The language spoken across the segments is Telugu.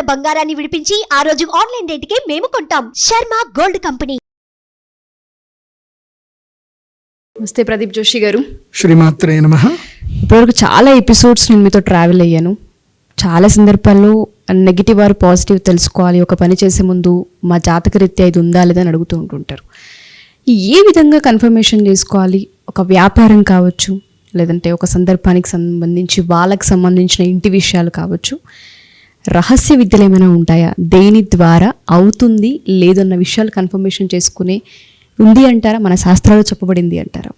గ్రాముల బంగారాన్ని విడిపించి ఆ రోజు ఆన్లైన్ రేటుకే మేము కొంటాం. Sharma gold company. నమస్తే ప్రదీప్ జోషి గారు. శ్రీమాత్రే నమః. ఇప్పటివరకు చాలా ఎపిసోడ్స్ నేను మీతో ట్రావెల్ అయ్యాను. చాలా సందర్భాల్లో నెగిటివ్ ఆర్ పాజిటివ్ తెలుసుకోవాలి, ఒక పని చేసే ముందు మా జాతకరీత్యా ఇది ఉందా లేదా అని అడుగుతూ ఉంటుంటారు. ఏ విధంగా కన్ఫర్మేషన్ చేసుకోవాలి? ఒక వ్యాపారం కావచ్చు, లేదంటే ఒక సందర్భానికి సంబంధించి వాళ్ళకి సంబంధించిన ఇంటి విషయాలు కావచ్చు, రహస్య విద్యలు ఏమైనా ఉంటాయా? దేని ద్వారా అవుతుంది లేదన్న విషయాలు కన్ఫర్మేషన్ చేసుకునే ఉంది అంటారా? మన శాస్త్రాలు చెప్పబడింది అంటారా?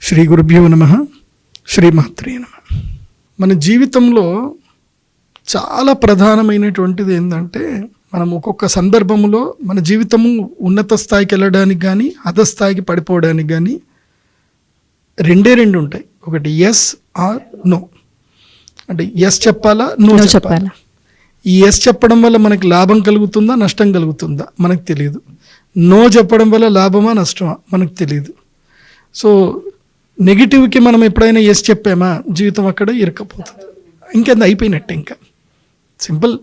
శ్రీ గురుభ్యో నమః. శ్రీమాత్రే నమః. మన జీవితంలో చాలా ప్రధానమైనటువంటిది ఏంటంటే, మనం ఒక్కొక్క సందర్భంలో మన జీవితము ఉన్నత స్థాయికి వెళ్ళడానికి కానీ అధస్థాయికి పడిపోవడానికి కానీ రెండు ఉంటాయి. ఒకటి ఎస్ ఆర్ నో. అంటే ఎస్ చెప్పాలా, నో చెప్పాలా. ఈ ఎస్ చెప్పడం వల్ల మనకి లాభం కలుగుతుందా, నష్టం కలుగుతుందా మనకు తెలియదు. నో చెప్పడం వల్ల లాభమా నష్టమా మనకు తెలియదు. సో నెగిటివ్కి మనం ఎప్పుడైనా ఎస్ చెప్పామా జీవితం అక్కడ ఇరకపోతుంది, ఇంకెంత అయిపోయినట్టే. ఇంకా సింపుల్.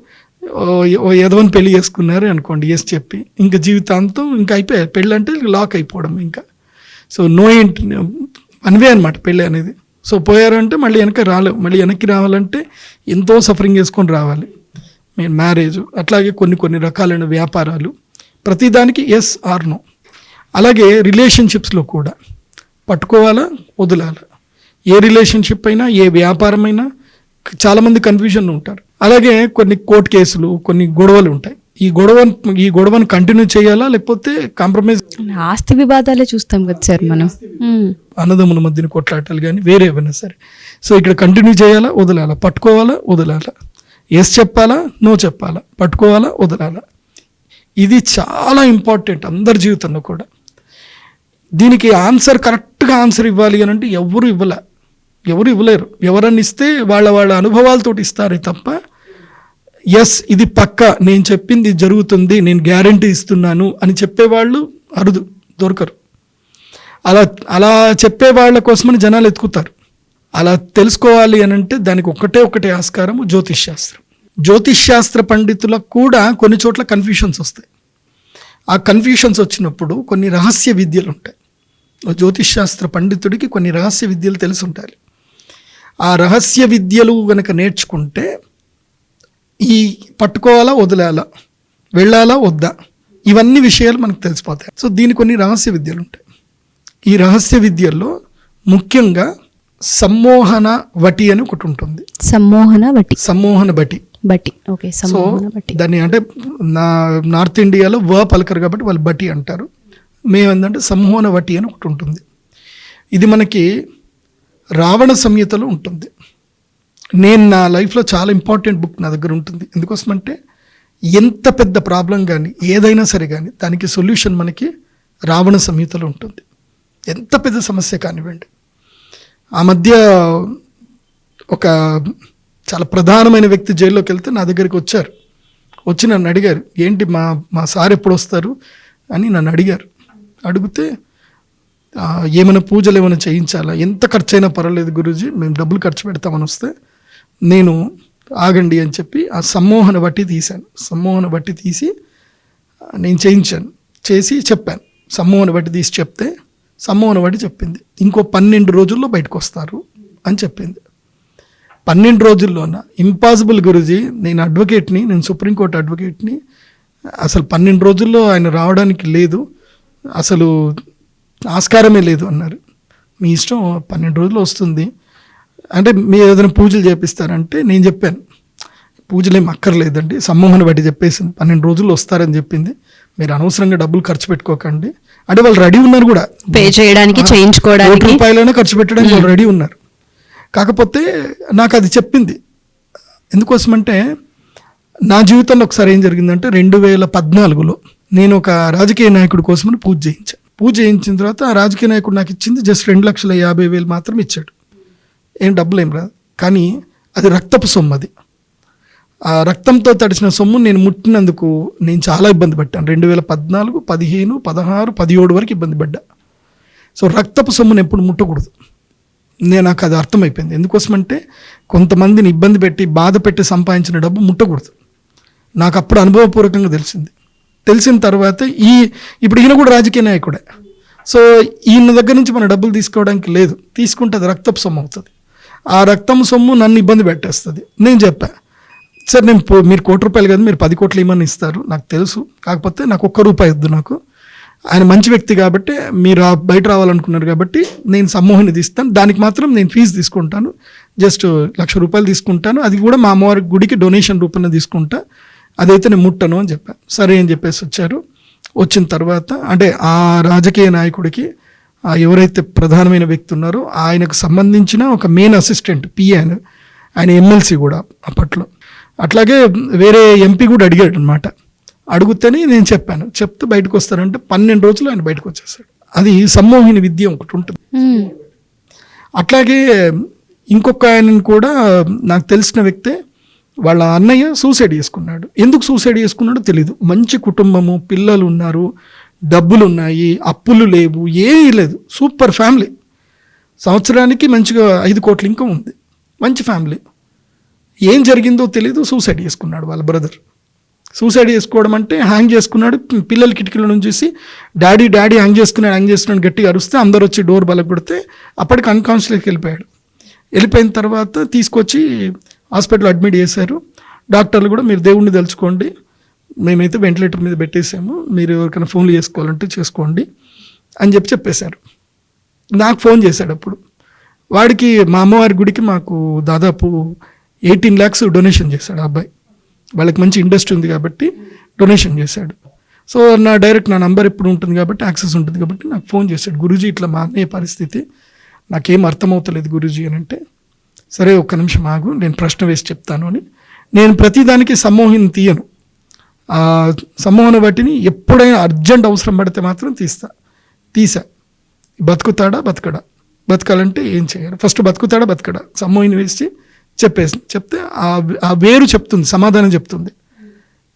ఏదోని పెళ్లి చేసుకున్నారు అనుకోండి ఎస్ చెప్పి, ఇంకా జీవితాంతం ఇంకా అయిపోయాయి. పెళ్ళి అంటే లాక్ అయిపోవడం ఇంకా. సో నో ఏంటి అనివే అనమాట పెళ్ళి అనేది. సో పోయారంటే మళ్ళీ మళ్ళీ వెనక్కి రావాలంటే ఎంతో సఫరింగ్ చేసుకొని రావాలి. మ్యారేజ్ అట్లాగే కొన్ని రకాలైన వ్యాపారాలు, ప్రతిదానికి ఎస్ ఆర్ నో. అలాగే రిలేషన్షిప్స్లో కూడా పట్టుకోవాలా, వదలాలా. ఏ రిలేషన్షిప్ అయినా, ఏ వ్యాపారం అయినా చాలామంది కన్ఫ్యూజన్ ఉంటారు. అలాగే కొన్ని కోర్టు కేసులు, కొన్ని గొడవలు ఉంటాయి. ఈ గొడవను కంటిన్యూ చేయాలా, లేకపోతే కాంప్రమైజ్? ఆస్తి వివాదాలే చూస్తాం కదా సార్ మనం. అన్నదమ్ముల మధ్యన కొట్లాటలు కానీ వేరే ఏమైనా సరే. సో ఇక్కడ కంటిన్యూ చేయాలా, వదలాలా, పట్టుకోవాలా, వదలాలా, ఎస్ చెప్పాలా, నో చెప్పాలా, పట్టుకోవాలా, వదలాలా. ఇది చాలా ఇంపార్టెంట్ అందరి జీవితంలో కూడా. దీనికి కరెక్ట్గా ఆన్సర్ ఇవ్వాలి అని అంటే ఎవరు ఇవ్వలేరు. ఎవరన్నా ఇస్తే వాళ్ళ అనుభవాలతోటి ఇస్తారే తప్ప ఎస్ ఇది పక్క, నేను చెప్పింది జరుగుతుంది, నేను గ్యారంటీ ఇస్తున్నాను అని చెప్పేవాళ్ళు అరుదు, దొరకరు. అలా చెప్పే వాళ్ళ కోసమని జనాలు ఎత్తుకుతారు. అలా తెలుసుకోవాలి అని అంటే దానికి ఒకటే ఆస్కారం జ్యోతిష్ శాస్త్రం. జ్యోతిష్ శాస్త్ర పండితులకు కూడా కొన్ని చోట్ల కన్ఫ్యూషన్స్ వస్తాయి. ఆ కన్ఫ్యూషన్స్ వచ్చినప్పుడు కొన్ని రహస్య విద్యలు ఉంటాయి. జ్యోతిష్ శాస్త్ర పండితుడికి కొన్ని రహస్య విద్యలు తెలిసి ఉంటాయి. ఆ రహస్య విద్యలు కనుక నేర్చుకుంటే ఈ పట్టుకోవాలా, వదిలేలా, వెళ్ళాలా, వద్దా, ఇవన్నీ విషయాలు మనకు తెలిసిపోతాయి. సో దీనికి కొన్ని రహస్య విద్యలు ఉంటాయి. ఈ రహస్య విద్యల్లో ముఖ్యంగా సమ్మోహన వటి అని ఒకటి ఉంటుంది. సమ్మోహన బటి. సో దాన్ని అంటే నార్త్ ఇండియాలో పలకరు కాబట్టి వాళ్ళు బటి అంటారు. మేమేందంటే సమ్మోహన వటి అని ఒకటి ఉంటుంది. ఇది మనకి రావణ సంహితలో ఉంటుంది. నేను నా లైఫ్లో చాలా ఇంపార్టెంట్ బుక్ నా దగ్గర ఉంటుంది. ఎందుకోసమంటే ఎంత పెద్ద ప్రాబ్లం కానీ ఏదైనా సరే కానీ దానికి సొల్యూషన్ మనకి రావణ సంహితలో ఉంటుంది. ఎంత పెద్ద సమస్య కానివ్వండి. ఆ మధ్య ఒక చాలా ప్రధానమైన వ్యక్తి జైల్లోకి వెళ్తే నా దగ్గరికి వచ్చి నన్ను అడిగారు, ఏంటి మా సార్ ఎప్పుడు వస్తారు అని నన్ను అడిగితే ఏమైనా పూజలు ఏమైనా చేయించాలా, ఎంత ఖర్చు అయినా పర్వాలేదు గురూజీ, మేము డబ్బులు ఖర్చు పెడతామని వస్తే నేను ఆగండి అని చెప్పి ఆ సమ్మోహన వట్టి తీసి నేను చేసి చెప్పాను. సమ్మోహన వట్టి తీసి చెప్తే సమ్మోహన వట్టి చెప్పింది ఇంకో 12 రోజుల్లో బయటకు వస్తారు అని చెప్పింది. 12 రోజుల్లోనా? ఇంపాసిబుల్ గురూజీ, నేను సుప్రీంకోర్టు అడ్వకేట్ని, అసలు 12 రోజుల్లో ఆయన రావడానికి లేదు, అసలు ఆస్కారమే లేదు అన్నారు. మీ ఇష్టం, 12 రోజులు వస్తుంది అంటే మీరు ఏదైనా పూజలు చేపిస్తారంటే నేను చెప్పాను, పూజలు ఏమి అక్కర్లేదండి, సమ్మోహన బట్టి చెప్పేసింది 12 రోజుల్లో వస్తారని చెప్పింది, మీరు అనవసరంగా డబ్బులు ఖర్చు పెట్టుకోకండి. అంటే వాళ్ళు రెడీ ఉన్నారు కూడా, పే చేయడానికి, చేయించుకోవడానికి, రూపాయలైనా ఖర్చు పెట్టడానికి వాళ్ళు రెడీ ఉన్నారు. కాకపోతే నాకు అది చెప్పింది ఎందుకోసమంటే, నా జీవితంలో ఒకసారి ఏం జరిగిందంటే 2014లో నేను ఒక రాజకీయ నాయకుడి కోసమని పూజ చేయించిన తర్వాత ఆ రాజకీయ నాయకుడు నాకు ఇచ్చింది జస్ట్ 2,50,000 మాత్రం ఇచ్చాడు. ఏం డబ్బులు ఏం రాదు, కానీ అది రక్తపు సొమ్ము. అది ఆ రక్తంతో తడిచిన సొమ్ము నేను ముట్టినందుకు నేను చాలా ఇబ్బంది పడ్డాను. 2014, 15, 16, 17 వరకు ఇబ్బంది పడ్డా. సో రక్తపు సొమ్మును ఎప్పుడు ముట్టకూడదు. నాకు అది అర్థమైపోయింది. ఎందుకోసమంటే కొంతమందిని ఇబ్బంది పెట్టి బాధ పెట్టి సంపాదించిన డబ్బు ముట్టకూడదు. నాకు అప్పుడు అనుభవపూర్వకంగా తెలిసిన తర్వాత ఇప్పుడు ఈయన కూడా రాజకీయ నాయకుడే. సో ఈయన దగ్గర నుంచి మన డబ్బులు తీసుకోవడానికి లేదు, తీసుకుంటే అది రక్తపు సొమ్ము అవుతుంది. ఆ రక్తం సొమ్ము నన్ను ఇబ్బంది పెట్టేస్తుంది. నేను చెప్పా, సార్ నేను మీరు ₹1,00,00,000 కదా, మీరు 10 కోట్లు ఇమ్మని ఇస్తారు నాకు తెలుసు, కాకపోతే నాకు ₹1 వద్దు. నాకు ఆయన మంచి వ్యక్తి కాబట్టి, మీరు బయట రావాలనుకున్నారు కాబట్టి నేను సమ్మోహిని తీస్తాను, దానికి మాత్రం నేను ఫీజు తీసుకుంటాను, జస్ట్ ₹1,00,000 తీసుకుంటాను, అది కూడా మా అమ్మవారి గుడికి డొనేషన్ రూపంలో తీసుకుంటా, అదైతే నేను ముట్టను అని చెప్పాను. సరే అని చెప్పేసి వచ్చారు. వచ్చిన తర్వాత అంటే ఆ రాజకీయ నాయకుడికి ఎవరైతే ప్రధానమైన వ్యక్తి ఉన్నారో ఆయనకు సంబంధించిన ఒక మెయిన్ అసిస్టెంట్ పిఎన్, ఆయన ఎమ్మెల్సీ కూడా అప్పట్లో, అట్లాగే వేరే ఎంపీ కూడా అడిగాడు అనమాట. అడుగుతేనే నేను చెప్పాను, చెప్తే బయటకు వస్తారంటే 12 రోజులు ఆయన బయటకు వచ్చేసాడు. అది సమ్మోహిని విద్య ఒకటి ఉంటుంది. అట్లాగే ఇంకొక ఆయనను కూడా నాకు తెలిసిన వ్యక్తే, వాళ్ళ అన్నయ్య సూసైడ్ చేసుకున్నాడు. ఎందుకు సూసైడ్ చేసుకున్నాడో తెలీదు. మంచి కుటుంబము, పిల్లలు ఉన్నారు, డబ్బులు ఉన్నాయి, అప్పులు లేవు, ఏమీ లేదు, సూపర్ ఫ్యామిలీ, సంవత్సరానికి మంచిగా 5 కోట్ల ఇన్కమ్ ఉంది, మంచి ఫ్యామిలీ. ఏం జరిగిందో తెలీదు, సూసైడ్ చేసుకున్నాడు వాళ్ళ బ్రదర్. సూసైడ్ చేసుకోవడం అంటే హ్యాంగ్ చేసుకున్నాడు. పిల్లల కిటికీల నుంచి చూసి డాడీ హ్యాంగ్ చేసుకున్నాడు గట్టిగా అరుస్తే అందరు వచ్చి డోర్ బలకొడితే అప్పటికి అన్కాన్షియస్కి వెళ్ళిపోయిన తర్వాత తీసుకొచ్చి హాస్పిటల్ అడ్మిట్ చేశారు. డాక్టర్లు కూడా మీరు దేవుణ్ణి తలుచుకోండి, మేమైతే వెంటిలేటర్ మీద పెట్టేసాము, మీరు ఎవరికైనా ఫోన్లు చేసుకోవాలంటే చేసుకోండి అని చెప్పేశారు. నాకు ఫోన్ చేశాడు అప్పుడు. వాడికి మా అమ్మవారి గుడికి మాకు దాదాపు 18 lakhs డొనేషన్ చేశాడు ఆ అబ్బాయి. వాళ్ళకి మంచి ఇండస్ట్రీ ఉంది కాబట్టి డొనేషన్ చేశాడు. సో నా నంబర్ ఎప్పుడు ఉంటుంది కాబట్టి యాక్సెస్ ఉంటుంది కాబట్టి నాకు ఫోన్ చేశాడు, గురూజీ ఇట్లా మా అన్నయ్య పరిస్థితి, నాకేం అర్థమవుతలేదు గురూజీ అని అంటే, సరే ఒక్క నిమిషం ఆగు, నేను ప్రశ్న వేసి చెప్తాను అని. నేను ప్రతిదానికి సమ్మోహిని తీయను, సమ్మోహన బట్టిని ఎప్పుడైనా అర్జెంట్ అవసరం పడితే మాత్రం తీసా. బతుకుతాడా బతకడా, బతకాలంటే ఏం చేయాలి, ఫస్ట్ బతుకుతాడా బతకడా సమ్మోహిని వేసి చెప్తే ఆ వేరు చెప్తుంది, సమాధానం చెప్తుంది.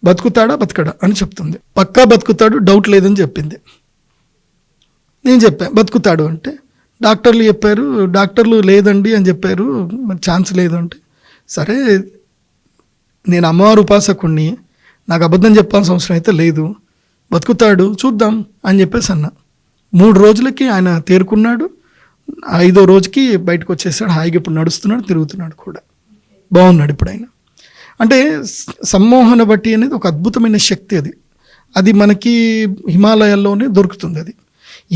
బతుకుతాడా బతకడా అని చెప్తుంది. పక్కా బతుకుతాడు, డౌట్ లేదని చెప్పింది. నేను చెప్పాను బతుకుతాడు అంటే, డాక్టర్లు చెప్పారు, డాక్టర్లు లేదండి అని చెప్పారు, మరి ఛాన్స్ లేదు అంటే, సరే నేను అమ్మవారు ఉపాసకుణ్ణి, నాకు అబద్ధం చెప్పాల్సిన అవసరం అయితే లేదు, బతుకుతాడు చూద్దాం అని చెప్పేసి అన్న. 3 రోజులకి ఆయన తేరుకున్నాడు. 5వ రోజుకి బయటకు వచ్చేసాడు, హాయిగా ఇప్పుడు నడుస్తున్నాడు, తిరుగుతున్నాడు కూడా, బాగున్నాడు ఇప్పుడు ఆయన. అంటే సమ్మోహన బట్టి అనేది ఒక అద్భుతమైన శక్తి. అది మనకి హిమాలయాల్లోనే దొరుకుతుంది.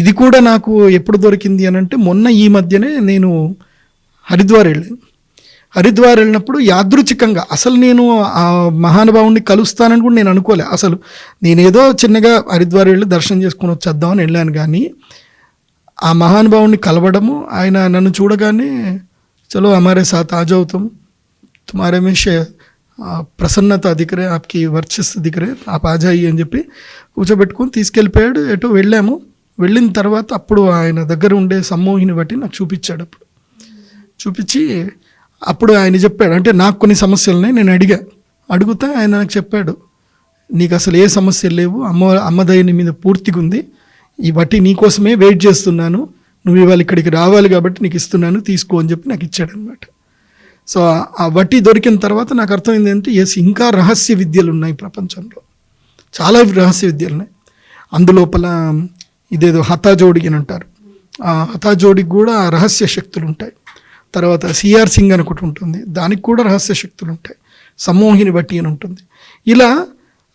ఇది కూడా నాకు ఎప్పుడు దొరికింది అని అంటే, మొన్న ఈ మధ్యనే నేను హరిద్వార్ వెళ్ళినప్పుడు యాదృచ్ఛికంగా, అసలు నేను ఆ మహానుభావుడిని కలుస్తానని కూడా నేను అనుకోలే. అసలు నేనేదో చిన్నగా హరిద్వార్ వెళ్ళి దర్శనం చేసుకుని వచ్చేద్దామని వెళ్ళాను, కానీ ఆ మహానుభావుడిని కలవడము, ఆయన నన్ను చూడగానే చలో హమారే సాత్ ఆ జాओ తుమారే మే ప్రసన్నత దిక్ రే, ఆప్కి వర్చస్సు దిక్ రే, ఆప్ ఆ జాయి అని చెప్పి కూర్చోబెట్టుకొని తీసుకెళ్ళిపోయాడు. ఎటో వెళ్ళిన తర్వాత అప్పుడు ఆయన దగ్గర ఉండే సమ్మోహిని బట్టి నాకు చూపించాడు. చూపించి అప్పుడు ఆయన చెప్పాడు, అంటే నాకు కొన్ని సమస్యలున్నాయి, నేను అడిగితే ఆయన నాకు చెప్పాడు, నీకు అసలు ఏ సమస్యలు లేవు, అమ్మదయ నీ మీద పూర్తిగా ఉంది, ఈ వట్టి నీకోసమే వెయిట్ చేస్తున్నాను, నువ్వు ఇవాళ ఇక్కడికి రావాలి కాబట్టి నీకు ఇస్తున్నాను, తీసుకో అని చెప్పి నాకు ఇచ్చాడు అనమాట. సో ఆ వట్టి దొరికిన తర్వాత నాకు అర్థమైంది ఏంటంటే, ఇంకా రహస్య విద్యలు ఉన్నాయి ప్రపంచంలో, చాలా రహస్య విద్యలు ఉన్నాయి. అందులోపల ఇదేదో హతాజోడి అని అంటారు, ఆ హతాజోడికి కూడా రహస్య శక్తులు ఉంటాయి. తర్వాత సిఆర్ సింగ్ అని ఒకటి ఉంటుంది, దానికి కూడా రహస్య శక్తులు ఉంటాయి. సమ్మోహిని బట్టి అని ఉంటుంది. ఇలా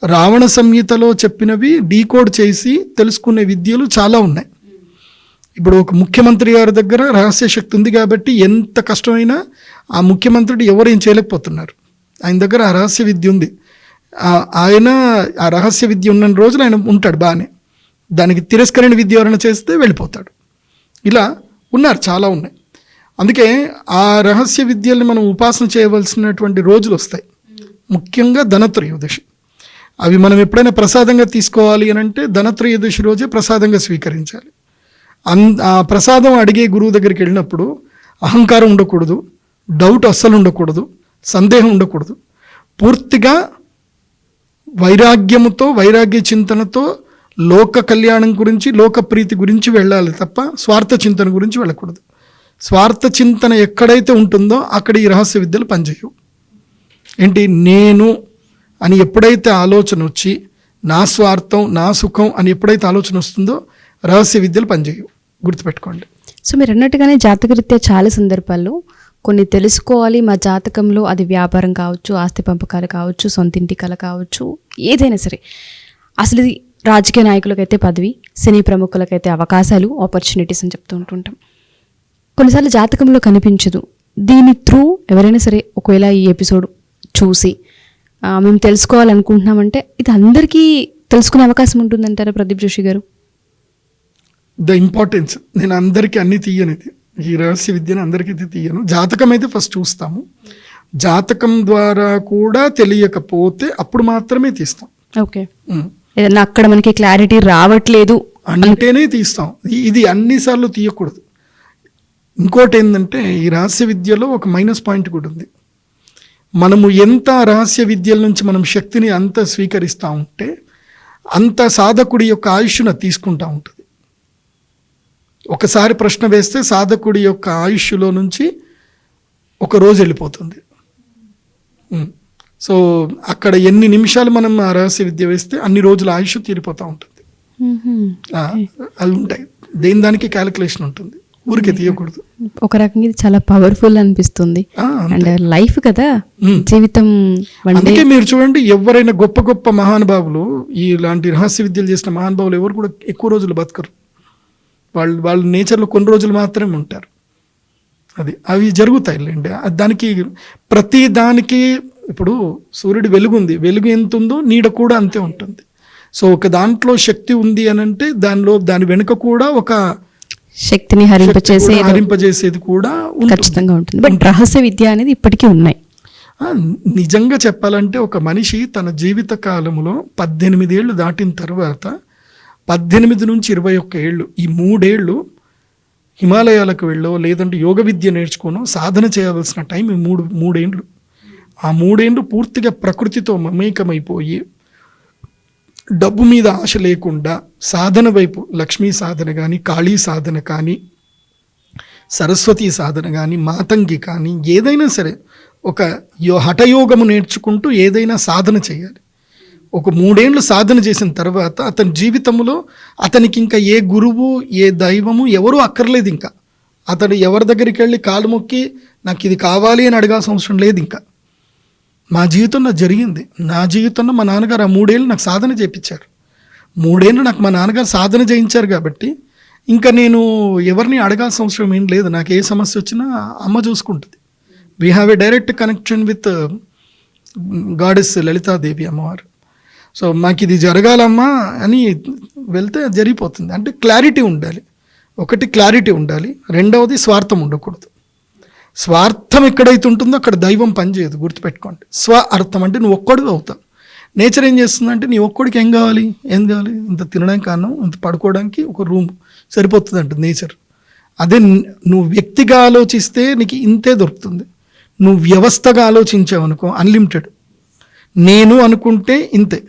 రావణ సంహితలో చెప్పినవి డీకోడ్ చేసి తెలుసుకునే విద్యలు చాలా ఉన్నాయి. ఇప్పుడు ఒక ముఖ్యమంత్రి గారి దగ్గర రహస్య శక్తి ఉంది కాబట్టి ఎంత కష్టమైనా ఆ ముఖ్యమంత్రిని ఎవరు ఏం చేయలేకపోతున్నారు. ఆయన దగ్గర ఆ రహస్య విద్య ఉంది. ఆయన ఆ రహస్య విద్య ఉన్న రోజులు ఆయన ఉంటాడు బాగానే, దానికి తిరస్కరణ విద్య ఎవరైనా చేస్తే వెళ్ళిపోతాడు. ఇలా ఉన్నారు, చాలా ఉన్నాయి. అందుకే ఆ రహస్య విద్యల్ని మనం ఉపాసన చేయవలసినటువంటి రోజులు వస్తాయి, ముఖ్యంగా ధనత్రయోదశి. అవి మనం ఎప్పుడైనా ప్రసాదంగా తీసుకోవాలి అని అంటే ధనత్రయోదశి రోజే ప్రసాదంగా స్వీకరించాలి. ఆ ప్రసాదం అడిగే గురువు దగ్గరికి వెళ్ళినప్పుడు అహంకారం ఉండకూడదు, డౌట్ అస్సలు ఉండకూడదు, సందేహం ఉండకూడదు. పూర్తిగా వైరాగ్యముతో, వైరాగ్య చింతనతో లోక కళ్యాణం గురించి, లోక ప్రీతి గురించి వెళ్ళాలి తప్ప స్వార్థ చింతన గురించి వెళ్ళకూడదు. స్వార్థ చింతన ఎక్కడైతే ఉంటుందో అక్కడ ఈ రహస్య విద్యలు పనిచేయవు. ఏంటి, నేను అని ఎప్పుడైతే ఆలోచన వచ్చి నా స్వార్థం నా సుఖం అని ఎప్పుడైతే ఆలోచన వస్తుందో రహస్య విద్యలు పనిచేయవు, గుర్తుపెట్టుకోండి. సో మీరు అన్నట్టుగానే జాతకరీత్యా చాలా సందర్భాల్లో కొన్ని తెలుసుకోవాలి, మా జాతకంలో అది వ్యాపారం కావచ్చు, ఆస్తి పంపకాలు కావచ్చు, సొంతింటి కల కావచ్చు, ఏదైనా సరే. అసలు ఇది రాజకీయ నాయకులకైతే పదవి, సినీ ప్రముఖులకైతే అవకాశాలు, ఆపర్చునిటీస్ అని చెప్తూ ఉంటుంటాం. కొన్నిసార్లు జాతకంలో కనిపించదు. దీని త్రూ ఎవరైనా సరే ఒకవేళ ఈ ఎపిసోడ్ చూసి మేము తెలుసుకోవాలనుకుంటున్నామంటే ఇది అందరికీ తెలుసుకునే అవకాశం ఉంటుందంటారా ప్రదీప్ జోషి గారు? ద ఇంపార్టెన్స్, నేను అందరికీ అన్ని తీయనిది, ఈ రహస్య విద్యను అందరికీ తీయను. జాతకం అయితే ఫస్ట్ చూస్తాము, జాతకం ద్వారా కూడా తెలియకపోతే అప్పుడు మాత్రమే తీస్తాం. ఓకే, ఏదన్నా అక్కడ మనకి క్లారిటీ రావట్లేదు అంటేనే తీస్తాం. ఇది అన్నిసార్లు తీయకూడదు. ఇంకోటి ఏంటంటే ఈ రహస్య విద్యలో ఒక మైనస్ పాయింట్ కూడా ఉంది. మనము ఎంత రహస్య విద్యల నుంచి మనం శక్తిని అంత స్వీకరిస్తూ ఉంటే అంత సాధకుడి యొక్క ఆయుష్ను తీసుకుంటూ ఉంటుంది. ఒకసారి ప్రశ్న వేస్తే సాధకుడి యొక్క ఆయుష్లో నుంచి ఒక రోజు వెళ్ళిపోతుంది. సో అక్కడ ఎన్ని నిమిషాలు మనం ఆ రహస్య విద్య వేస్తే అన్ని రోజుల ఆయుష్ తీరిపోతూ ఉంటుంది. అవి ఉంటాయి, దేని దానికి క్యాలిక్యులేషన్ ఉంటుంది, ఊరికే తీయకూడదు. ఒక రకంగా ఇది చాలా పవర్ఫుల్ అనిపిస్తుంది. అండ్ లైఫ్ కదా, జీవితం. అందుకే మీరు చూడండి, ఎవరైనా గొప్ప గొప్ప మహానుభావులు, ఇలాంటి రహస్య విద్యలు చేసిన మహానుభావులు ఎవరు కూడా ఎక్కువ రోజులు బతకరు. వాళ్ళ నేచర్లో కొన్ని రోజులు మాత్రమే ఉంటారు. అవి జరుగుతాయిలేండి. దానికి ప్రతి దానికి ఇప్పుడు సూర్యుడి వెలుగు ఉంది, వెలుగు ఎంత ఉందో నీడ కూడా అంతే ఉంటుంది. సో ఒక దాంట్లో శక్తి ఉంది అని అంటే దాని వెనుక కూడా ఒక శక్తిని హరింపజేసేది కూడా ఖచ్చితంగా ఉంటుంది. బట్ రహస్య విద్య అనేది ఇప్పటికీ ఉన్నాయి. నిజంగా చెప్పాలంటే ఒక మనిషి తన జీవిత కాలంలో 18 ఏళ్ళు దాటిన తర్వాత 18 నుంచి 21 ఏళ్ళు, ఈ 3 ఏళ్ళు హిమాలయాలకు వెళ్ళో లేదంటే యోగ విద్య నేర్చుకోనో సాధన చేయవలసిన టైం ఈ 3 ఏళ్ళు. ఆ 3 ఏళ్ళు పూర్తిగా ప్రకృతితో మమేకమైపోయి డబ్బు మీద ఆశ లేకుండా సాధన వైపు, లక్ష్మీ సాధన కానీ, కాళీ సాధన కానీ, సరస్వతీ సాధన కానీ, మాతంగి కానీ, ఏదైనా సరే ఒక హఠయోగము నేర్చుకుంటూ ఏదైనా సాధన చేయాలి. ఒక 3 ఏళ్ళు సాధన చేసిన తర్వాత అతని జీవితంలో అతనికి ఇంకా ఏ గురువు, ఏ దైవము ఎవరూ అక్కర్లేదు. ఇంకా అతడు ఎవరి దగ్గరికి వెళ్ళి కాలు మొక్కి నాకు ఇది కావాలి అని అడగాల్సిన అవసరం లేదు. ఇంకా మా జీవితంలో జరిగింది. నా జీవితంలో మా నాన్నగారు ఆ 3 ఏళ్ళు నాకు సాధన చేయించారు. 3 ఏళ్ళు నాకు మా నాన్నగారు సాధన చేయించారు కాబట్టి ఇంకా నేను ఎవరిని అడగాల్సిన అవసరం ఏం లేదు. నాకు ఏ సమస్య వచ్చినా అమ్మ చూసుకుంటుంది. We have a direct connection with goddess Lalitadevi అమ్మవారు. సో మాకు ఇది జరగాలమ్మా అని వెళ్తే జరిగిపోతుంది. అంటే క్లారిటీ ఉండాలి. ఒకటి క్లారిటీ ఉండాలి, రెండవది స్వార్థం ఉండకూడదు. స్వార్థం ఎక్కడైతే ఉంటుందో అక్కడ దైవం పనిచేయదు, గుర్తుపెట్టుకోండి. స్వ అర్థం అంటే నువ్వు ఒక్కడివి అవుతావు. నేచర్ ఏం చేస్తుందంటే నీ ఒక్కడికి ఏం కావాలి, ఇంత తినడానికి అన్నం, ఇంత పడుకోవడానికి ఒక రూమ్ సరిపోతుంది అంటుంది నేచర్. అదే నువ్వు వ్యక్తిగా ఆలోచిస్తే నీకు ఇంతే దొరుకుతుంది. నువ్వు వ్యవస్థగా ఆలోచించావనుకో అన్లిమిటెడ్. నేను అనుకుంటే ఇంతే,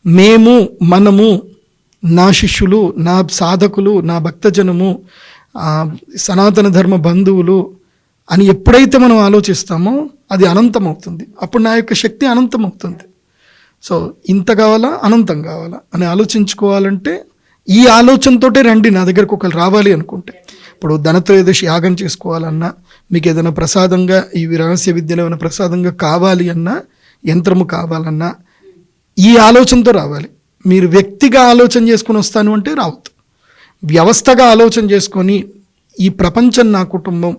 మేము, మనము, నా శిష్యులు, నా సాధకులు, నా భక్తజనము, సనాతన ధర్మ బంధువులు అని ఎప్పుడైతే మనం ఆలోచిస్తామో అది అనంతం అవుతుంది. అప్పుడు నా యొక్క శక్తి అనంతం అవుతుంది. సో ఇంత కావాలా, అనంతం కావాలా అని ఆలోచించుకోవాలంటే ఈ ఆలోచనతోటే రండి నా దగ్గరకు ఒకరు రావాలి అనుకుంటే. ఇప్పుడు ధనత్రయోదశి యాగం చేసుకోవాలన్నా, మీకు ఏదైనా ప్రసాదంగా ఈ రహస్య విద్యలో ఏమైనా ప్రసాదంగా కావాలి అన్నా, యంత్రము కావాలన్నా ఈ ఆలోచనతో రావాలి. మీరు వ్యక్తిగా ఆలోచన చేసుకుని వస్తాను అంటే రావద్దు. వ్యవస్థగా ఆలోచన చేసుకొని ఈ ప్రపంచం నా కుటుంబం,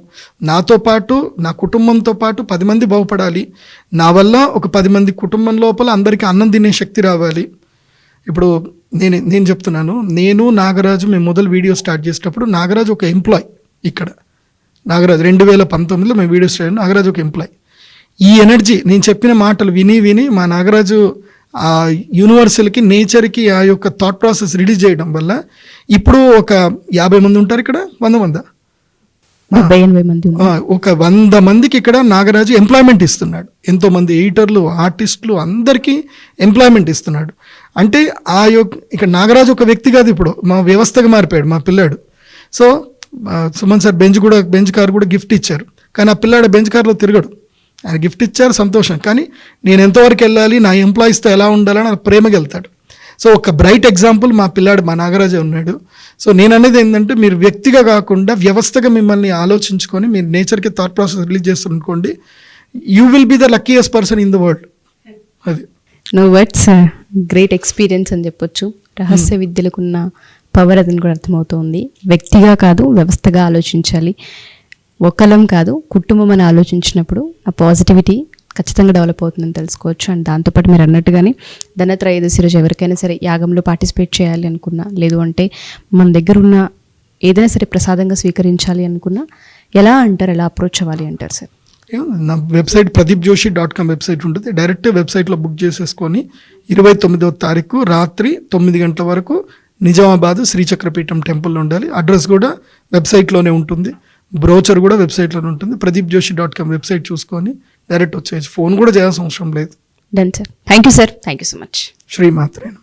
నాతో పాటు నా కుటుంబంతో పాటు 10 మంది బాగుపడాలి, నా వల్ల ఒక 10 మంది కుటుంబం లోపల అందరికీ అన్నం తినే శక్తి రావాలి. ఇప్పుడు నేను చెప్తున్నాను, నేను నాగరాజు మేము మొదలు వీడియో స్టార్ట్ చేసేటప్పుడు నాగరాజు ఒక ఎంప్లాయ్. ఇక్కడ నాగరాజు 2019లో మేము వీడియో స్టార్ట్, నాగరాజు ఒక ఎంప్లాయ్. ఈ ఎనర్జీ నేను చెప్పిన మాటలు విని మా నాగరాజు ఆ యూనివర్సల్కి, నేచర్కి ఆ యొక్క థాట్ ప్రాసెస్ రిలీజ్ చేయడం వల్ల ఇప్పుడు ఒక 50 మంది ఉంటారు ఇక్కడ. 100 మంది, ఒక 100 మందికి ఇక్కడ నాగరాజు ఎంప్లాయ్మెంట్ ఇస్తున్నాడు. ఎంతోమంది ఎడిటర్లు, ఆర్టిస్టులు అందరికీ ఎంప్లాయ్మెంట్ ఇస్తున్నాడు. అంటే ఆ యొక్క ఇక్కడ నాగరాజు ఒక వ్యక్తి కాదు, ఇప్పుడు మా వ్యవస్థగా మారిపోయాడు మా పిల్లాడు. So Suman sir bench car కూడా గిఫ్ట్ ఇచ్చారు. కానీ ఆ పిల్లాడు బెంచ్ కార్లో తిరగడు, ఆయన గిఫ్ట్ ఇచ్చారు సంతోషం, కానీ నేను ఎంతవరకు వెళ్ళాలి, నా ఎంప్లాయీస్తో ఎలా ఉండాలని ఆయన ప్రేమగా వెళ్తాడు. సో ఒక బ్రైట్ ఎగ్జాంపుల్ మా పిల్లాడు మా నాగరాజే ఉన్నాడు. సో నేను అనేది ఏంటంటే మీరు వ్యక్తిగా కాకుండా వ్యవస్థగా మిమ్మల్ని ఆలోచించుకొని మీరు నేచర్కి థాట్ ప్రాసెస్ రిలీజ్ చేస్తునుకోండి, you will be the luckiest person in the world. అది నో వర్డ్స్, గ్రేట్ ఎక్స్పీరియన్స్ అని చెప్పొచ్చు. రహస్య విద్యలకున్న పవర్ అదని కూడా అర్థమవుతుంది. వ్యక్తిగా కాదు వ్యవస్థగా ఆలోచించాలి, ఒకలం కాదు కుటుంబం అని ఆలోచించినప్పుడు ఆ పాజిటివిటీ ఖచ్చితంగా డెవలప్ అవుతుందని తెలుసుకోవచ్చు. అండ్ దాంతోపాటు మీరు అన్నట్టుగానే ధనత్రయోదశి రోజు ఎవరికైనా సరే యాగంలో పార్టిసిపేట్ చేయాలి అనుకున్నా, లేదు అంటే మన దగ్గర ఉన్న ఏదైనా సరే ప్రసాదంగా స్వీకరించాలి అనుకున్నా ఎలా అంటారు, ఎలా అప్రోచ్ అవ్వాలి అంటారు సార్? నా వెబ్సైట్ pradeepjoshi.com వెబ్సైట్ ఉంటుంది. డైరెక్ట్ వెబ్సైట్లో బుక్ చేసేసుకొని 29వ తారీఖు రాత్రి 9 గంటల వరకు నిజామాబాద్ శ్రీచక్రపీఠం టెంపుల్లో ఉండాలి. అడ్రస్ కూడా వెబ్సైట్లోనే ఉంటుంది, బ్రోచర్ కూడా వెబ్సైట్లోనే ఉంటుంది. pradeepjoshi.com వెబ్సైట్ చూసుకొని డైరెక్ట్ వచ్చేసి ఫోన్ కూడా చేయాల్సిన అవసరం లేదు. Done sir, thank you sir, thank you so much. శ్రీమాత్రేన.